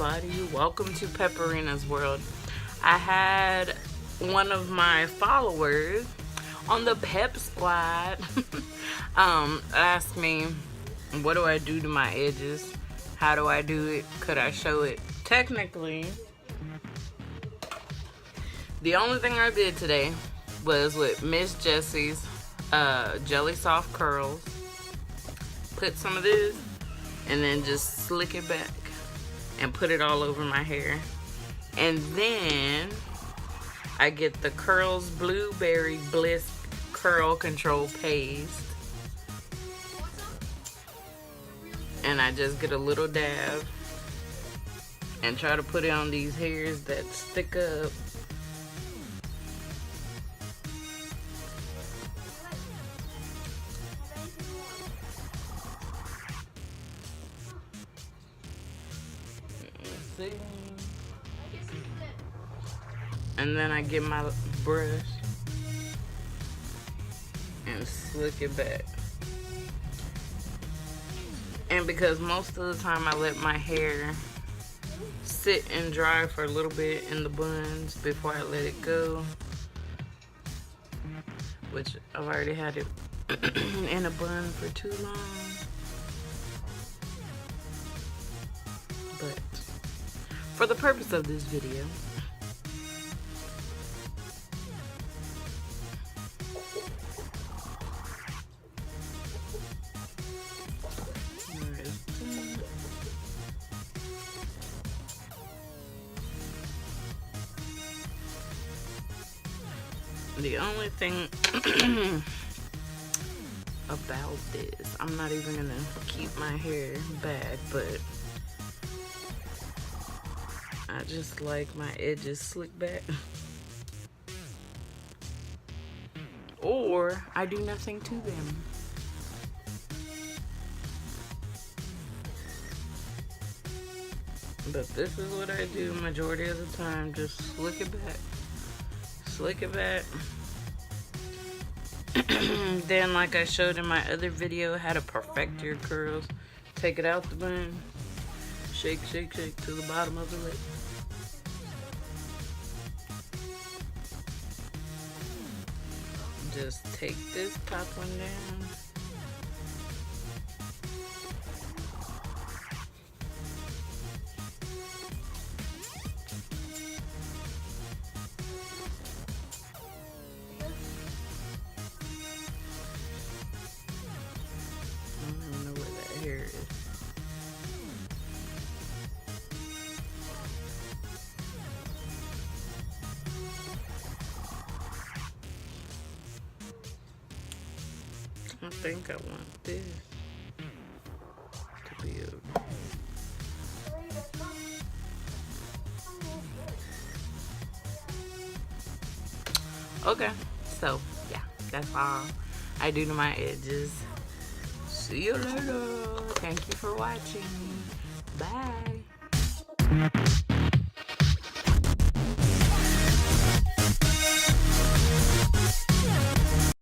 everybody. Welcome to Pepperina's World. I had one of my followers on the Pep Squad ask me, what do I do to my edges? How do I do it? Could I show it? Technically, the only thing I did today was with Miss Jessie's Jelly Soft Curls. Put some of this and then just slick it back and put it all over my hair. And then I get the Curls Blueberry Bliss Curl Control Paste. And I just get a little dab and try to put it on these hairs that stick up. And then I get my brush and slick it back. And because most of the time I let my hair sit and dry for a little bit in the buns before I let it go, which I've already had it in a bun for too long. But for the purpose of this video, the only thing about this, I'm not even gonna keep my hair back, but I just like my edges slick back. Or I do nothing to them. But this is what I do majority of the time, just slick it back. Slick it back. Then, like I showed in my other video, how to perfect your curls. Take it out the bun. Shake, shake, shake to the bottom of the lip. Just take this top one down. I don't even know where that hair is. I think I want this to be okay. So yeah, that's all I do to my edges. See you later. Thank you for watching. Bye.